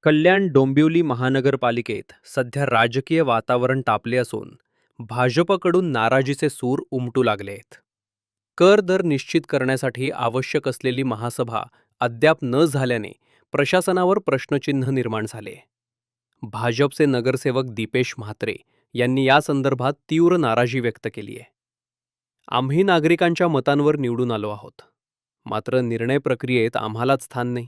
कल्याण डोंबिवली महानगरपालिकेत सध्या राजकीय वातावरण तापले असून भाजपकडून नाराजीचे सूर उमटू लागले आहेत. कर दर निश्चित करण्यासाठी आवश्यक असलेली महासभा अद्याप न झाल्याने प्रशासनावर प्रश्नचिन्ह निर्माण झाले. भाजपचे नगरसेवक दीपेश म्हात्रे यांनी या संदर्भात तीव्र नाराजी व्यक्त केली आहे. आम्ही नागरिकांच्या मतांवर निवडून आलो आहोत, मात्र निर्णय प्रक्रियेत आम्हालाच स्थान नाही.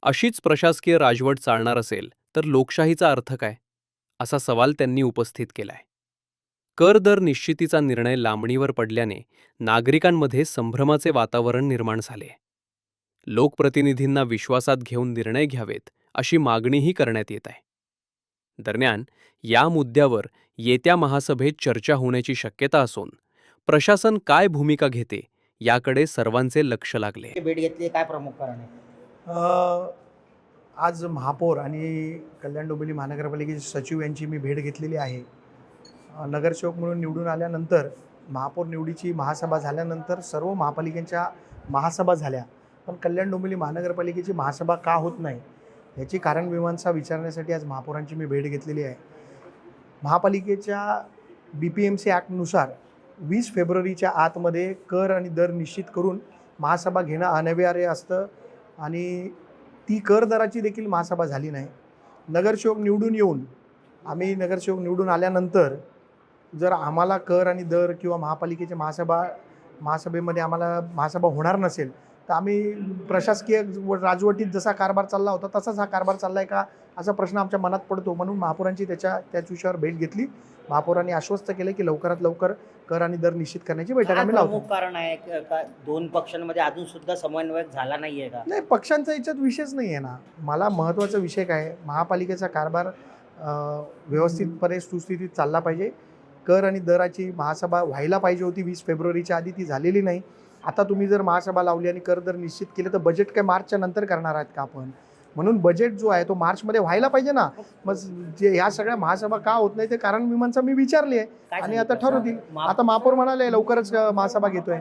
अशीच प्रशासकीय राजवट चालणार असेल तर लोकशाहीचा अर्थ काय, असा सवाल त्यांनी उपस्थित केलाय. कर दर निश्चितीचा निर्णय लांबणीवर पडल्याने नागरिकांमध्ये संभ्रमाचे वातावरण निर्माण झाले. लोकप्रतिनिधींना विश्वासात घेऊन निर्णय घ्यावेत अशी मागणीही करण्यात येत आहे. दरम्यान या मुद्द्यावर येत्या महासभेत चर्चा होण्याची शक्यता असून प्रशासन काय भूमिका घेते याकडे सर्वांचे लक्ष लागले. भेट घेतली काय प्रमुख कारण आहे? आज महापौर आणि कल्याण डोंबिवली महानगरपालिकेचे सचिव यांची मी भेट घेतलेली आहे. नगरसेवक म्हणून निवडून आल्यानंतर महापौर निवडीची महासभा झाल्यानंतर सर्व महापालिकेच्या महासभा झाल्या, पण कल्याण डोंबिवली महानगरपालिकेची महासभा का होत नाही याची कारणमीमांसा विचारण्यासाठी आज महापौरांची मी भेट घेतलेली आहे. महापालिकेच्या BPMC ॲक्टनुसार 20 फेब्रुवारीच्या आतमध्ये कर आणि दर निश्चित करून महासभा घेणं अनिवार्य असतं आणि ती कर दराची देखील महासभा झाली नाही. नगरसेवक निवडून आल्यानंतर जर आम्हाला कर आणि दर किंवा महापालिकेच्या महासभेमध्ये आम्हाला महासभा होणार नसेल तर आम्ही प्रशासकीय राजवटीत जसा कारभार चालला होता तसाच हा कारभार चालला आहे का असा प्रश्न आमच्या मनात पडतो. म्हणून महापौरांची त्याच विषयावर भेट घेतली. महापौरांनी आश्वस्त केले की लवकरात लवकर कर आणि दर निश्चित करण्याची बैठक आम्ही लावतो. प्रमुख कारण आहे का दोन पक्षांमध्ये अजून सुद्धा समन्वय झाला नाहीये का? नाही, पक्षांचा याच्यात विषयच नाही आहे ना. मला महत्त्वाचा विषय काय आहे, महापालिकेचा कारभार व्यवस्थितपणे सुस्थितीत चालला पाहिजे. कर आणि दराची महासभा व्हायला पाहिजे होती 20 फेब्रुवारीच्या आधी, ती झालेली नाही. आता तुम्ही जर महासभा लावली आणि कर दर निश्चित केले तर बजेट काय मार्चच्या नंतर करणार आहेत का आपण? म्हणून बजेट जो आहे तो मार्चमध्ये व्हायला पाहिजे ना. मग जे ह्या सगळ्या महासभा का होत नाही ते कारण मीमांसा मी विचारली आहे आणि आता ठरवतील. आता महापौर म्हणाले लवकरच महासभा घेतोय.